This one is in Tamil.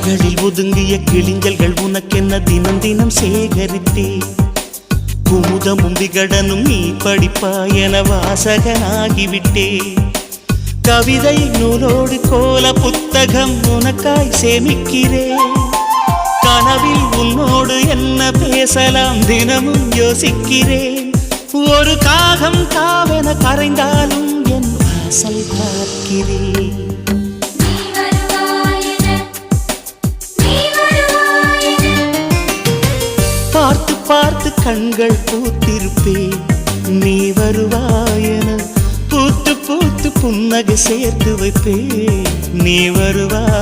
கதைகளில் ஒதுங்கிய கிளிஞ்சல்கள் உனக்கென்ன தினம் தினம் சேகரித்தே குமுதமும் விகடனும் நீ படிப்பாய் என வாசகனாகிவிட்டே கவிதை நூலோடு கோல புத்தகம் உனக்காய் சேமிக்கிறேன் கனவில் உன்னோடு என்ன பேசலாம் தினமும் யோசிக்கிறேன் ஒரு காகம் காவென கரைந்தாலும் என் வாசல் பார்க்கிறேன் பார்த்து பார்த்து கண்கள் பூத்திருப்பேன் நீ வருவாயென பூத்து பூத்து புன்னகை சேர்த்து வைப்பேன் நீ வருவாய்